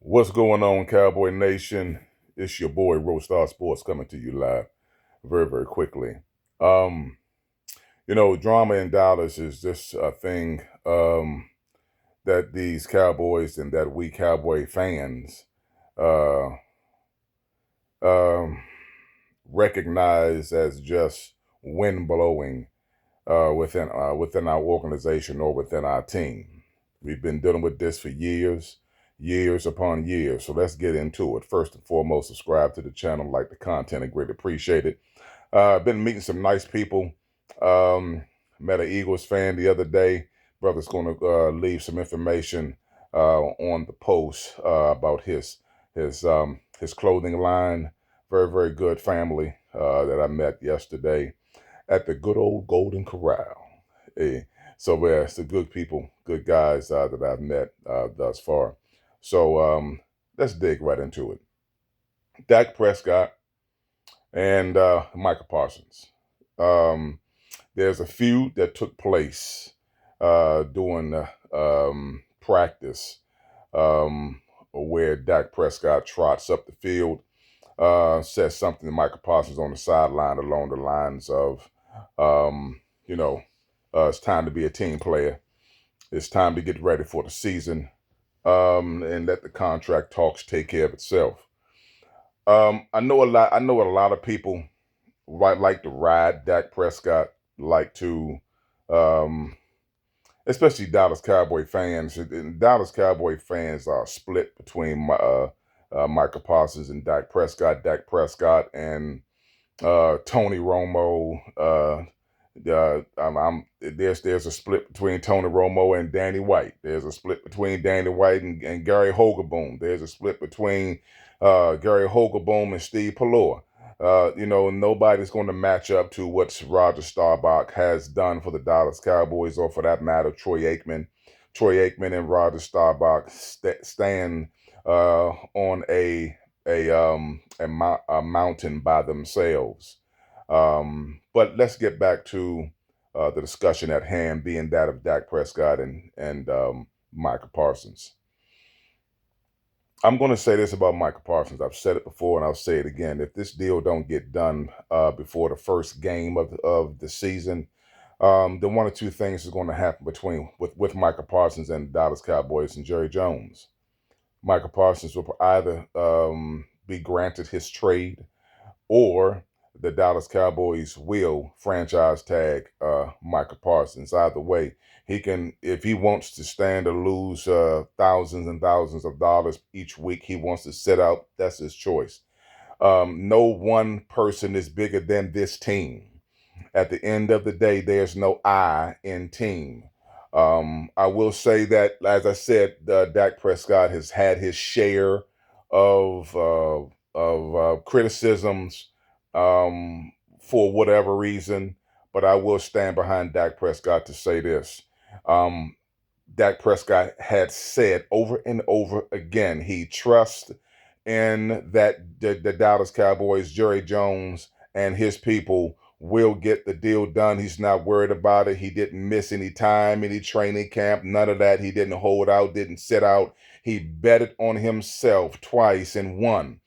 What's going on, Cowboy Nation? It's your boy Roadstar Sports coming to you live very, very quickly. Um, Drama in Dallas is just a thing that these Cowboys and that we Cowboy fans uh, um, recognize as just wind blowing within our organization or within our team. We've been dealing with this for years, years upon years. So let's get into it. First and foremost, subscribe to the channel, like the content, and greatly appreciate it. I've been meeting some nice people. Met an Eagles fan the other day. Brother's going to leave some information on the post about his clothing line. Very, very good family that I met yesterday at the good old Golden Corral. Hey, so it's the good people, good guys that I've met thus far. So let's dig right into it. Dak Prescott and Michael Parsons. Um, there's a feud that took place during practice where Dak Prescott trots up the field, says something to Michael Parsons on the sideline along the lines of, um, you know, it's time to be a team player. It's time to get ready for the season, and let the contract talks take care of itself. I know a lot. I know a lot of people like to ride Dak Prescott, like to, um, especially Dallas Cowboy fans. And Dallas Cowboy fans are split between Michael Parsons and Dak Prescott. Dak Prescott and Tony Romo. There's a split between Tony Romo and Danny White. There's a split between Danny White and Gary Hogaboom. There's a split between Gary Hogaboom and Steve Pallor. Nobody's going to match up to what Roger Staubach has done for the Dallas Cowboys, or for that matter, Troy Aikman. Troy Aikman and Roger Staubach stand on a mountain by themselves. But let's get back to the discussion at hand, being that of Dak Prescott and Michael Parsons. I'm going to say this about Michael Parsons. I've said it before, and I'll say it again. If this deal don't get done before the first game of the season, then one or two things is going to happen with Michael Parsons and Dallas Cowboys and Jerry Jones. Michael Parsons will either be granted his trade, or the Dallas Cowboys will franchise tag Michael Parsons. Either way, he can, if he wants to stand or lose thousands and thousands of dollars each week, he wants to sit out, that's his choice. No one person is bigger than this team. At the end of the day, there's no I in team. I will say that, as I said, Dak Prescott has had his share of criticisms for whatever reason, but I will stand behind Dak Prescott to say this. Um, Dak Prescott had said over and over again he trusts in that the Dallas Cowboys, Jerry Jones, and his people will get the deal done. He's not worried about it. He didn't miss any time, any training camp, none of that. He didn't hold out, didn't sit out. He betted on himself twice and won.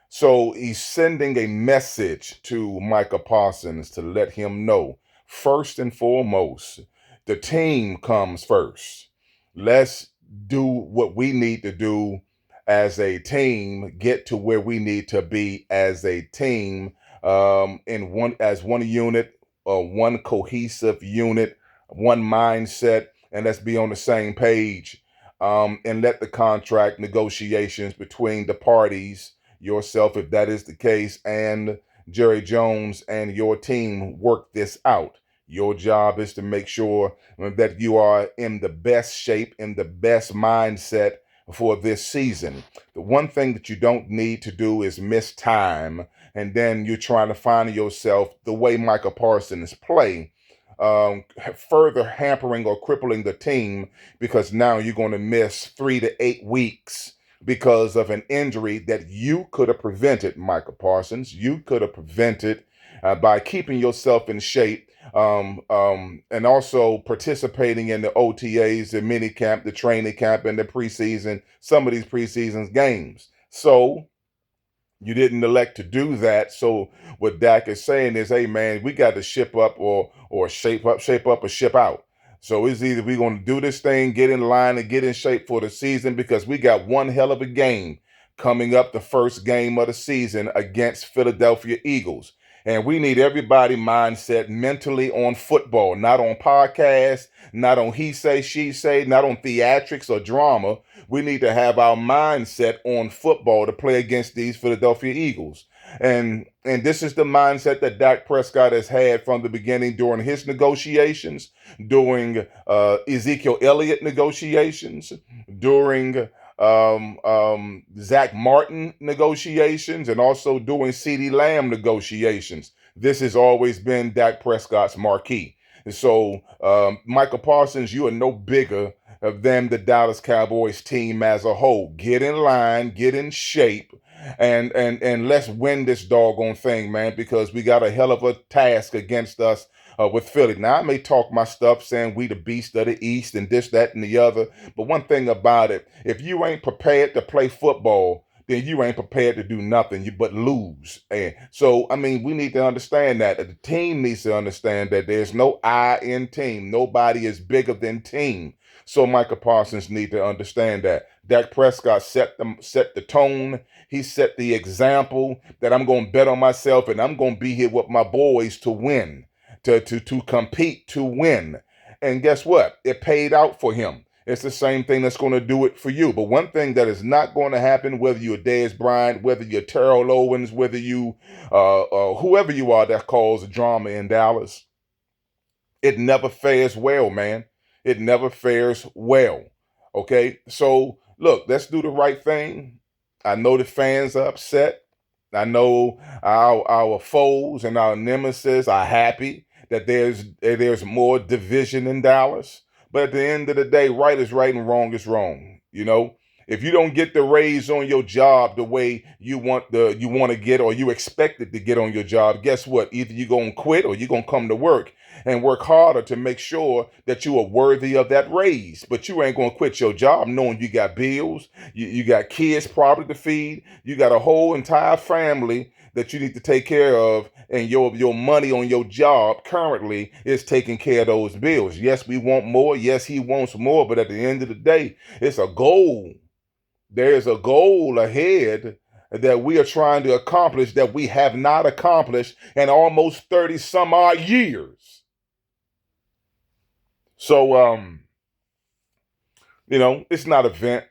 So he's sending a message to Micah Parsons to let him know, first and foremost, the team comes first. Let's do what we need to do as a team, get to where we need to be as a team, in one unit, one cohesive unit, one mindset, and let's be on the same page. And let the contract negotiations between the parties, yourself, if that is the case, and Jerry Jones and your team work this out. Your job is to make sure that you are in the best shape, in the best mindset for this season. The one thing that you don't need to do is miss time, and then you're trying to find yourself the way Michael Parsons play, further hampering or crippling the team, because now you're going to miss 3 to 8 weeks because of an injury that you could have prevented, Michael Parsons. You could have prevented by keeping yourself in shape, and also participating in the OTAs, the mini camp, the training camp, and the preseason, some of these preseason games. So you didn't elect to do that. So what Dak is saying is, hey man, we got to ship up or shape up or ship out. So it's either we're going to do this thing, get in line and get in shape for the season, because we got one hell of a game coming up, the first game of the season against Philadelphia Eagles. And we need everybody mindset mentally on football, not on podcasts, not on he say, she say, not on theatrics or drama. We need to have our mindset on football to play against these Philadelphia Eagles. And this is the mindset that Dak Prescott has had from the beginning during his negotiations, during Ezekiel Elliott negotiations, during Zach Martin negotiations, and also doing CeeDee Lamb negotiations. This has always been Dak Prescott's marquee. And so, Michael Parsons, you are no bigger than the Dallas Cowboys team as a whole. Get in line, get in shape, and let's win this doggone thing, man, because we got a hell of a task against us with Philly. Now, I may talk my stuff saying we the beast of the East and this, that, and the other, but one thing about it, if you ain't prepared to play football, then you ain't prepared to do nothing but lose. And so, I mean, we need to understand that. The team needs to understand that there's no I in team. Nobody is bigger than team. So Michael Parsons need to understand that. Dak Prescott set the tone. He set the example that I'm going to bet on myself and I'm going to be here with my boys to win, to compete, to win. And guess what? It paid out for him. It's the same thing that's going to do it for you. But one thing that is not going to happen, whether you're Dez Bryant, whether you're Terrell Owens, whether you, whoever you are that calls drama in Dallas, it never fares well, man. It never fares well. Okay? So, look, let's do the right thing. I know the fans are upset. I know our foes and our nemesis are happy that there's more division in Dallas. But at the end of the day, right is right and wrong is wrong. You know, if you don't get the raise on your job the way you want to get, or you expected to get on your job, guess what? Either you're gonna quit or you're gonna come to work and work harder to make sure that you are worthy of that raise. But you ain't gonna quit your job knowing you got bills, you got kids probably to feed, you got a whole entire family that you need to take care of, and your money on your job currently is taking care of those bills. Yes, we want more. Yes, he wants more. But at the end of the day, it's a goal. There's a goal ahead that we are trying to accomplish that we have not accomplished in almost 30 some odd years. So, it's not a vent,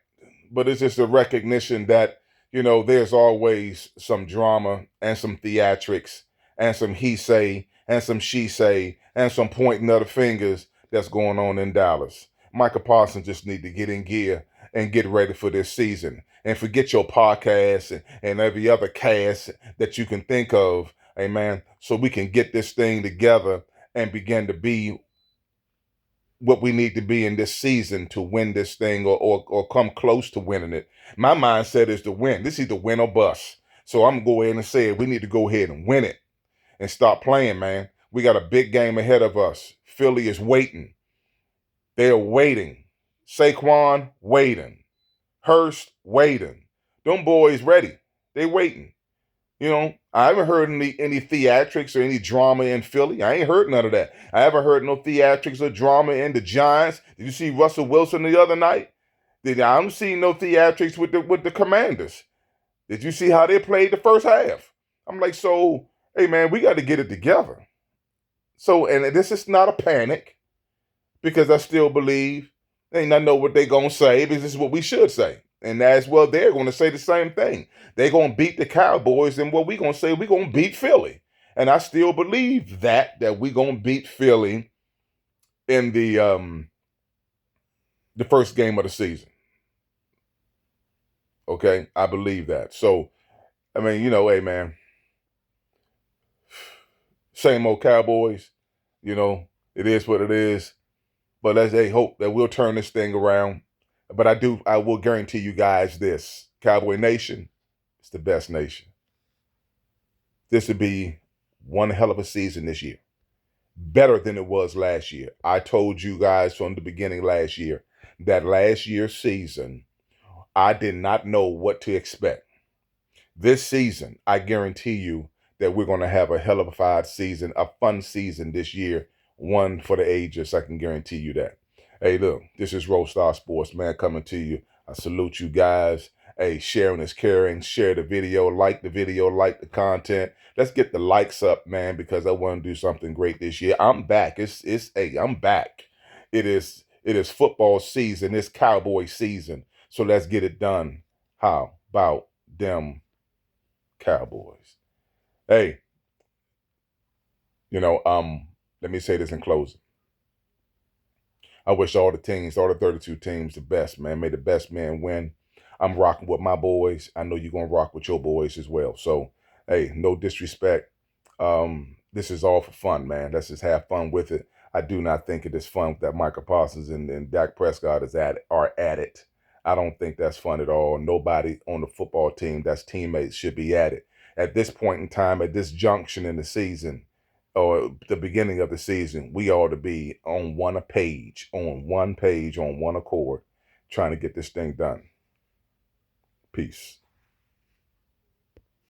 but it's just a recognition that, there's always some drama and some theatrics and some he say and some she say and some pointing of the fingers that's going on in Dallas. Michael Parsons just need to get in gear and get ready for this season. And forget your podcast and every other cast that you can think of, amen, so we can get this thing together and begin to be what we need to be in this season to win this thing, or come close to winning it. My mindset is to win. This is either win or bust. So I'm going to go ahead and say it. We need to go ahead and win it and stop playing, man. We got a big game ahead of us. Philly is waiting. They're waiting. Saquon waiting. Hurst waiting. Them boys ready. They waiting. I haven't heard any theatrics or any drama in Philly. I ain't heard none of that. I haven't heard no theatrics or drama in the Giants. Did you see Russell Wilson the other night? I don't see no theatrics with the Commanders. Did you see how they played the first half? I'm like, so, hey man, we got to get it together. So, and this is not a panic, because I still believe, and I know what they're gonna say, because this is what we should say. And as well, they're going to say the same thing. They're going to beat the Cowboys, and what we're going to say, we're going to beat Philly. And I still believe that we're going to beat Philly in the first game of the season. Okay? I believe that. So, I mean, hey, man, same old Cowboys, it is what it is. But let's hope that we'll turn this thing around. But I will guarantee you guys this: Cowboy Nation, it's the best nation. This would be one hell of a season this year. better than it was last year. I told you guys from the beginning last year that last year's season, I did not know what to expect. This season, I guarantee you that we're going to have a hell of a season, a fun season this year, one for the ages. I can guarantee you that. Hey, look, this is Roadstar Sports, man, coming to you. I salute you guys. Hey, sharing is caring. Share the video, like the content. Let's get the likes up, man, because I want to do something great this year. I'm back. Hey, I'm back. It is football season. It's Cowboy season. So let's get it done. How about them Cowboys? Hey, you know, let me say this in closing. I wish all the teams, all the 32 teams, the best, man. May the best man win. I'm rocking with my boys. I know you're gonna rock with your boys as well. So, hey, no disrespect. This is all for fun, man. Let's just have fun with it. I do not think it is fun that Michael Parsons and Dak Prescott are at it. I don't think that's fun at all. Nobody on the football team that's teammates should be at it. At this point in time, at this junction in the season, or the beginning of the season, we ought to be on one page, on one accord, trying to get this thing done. Peace.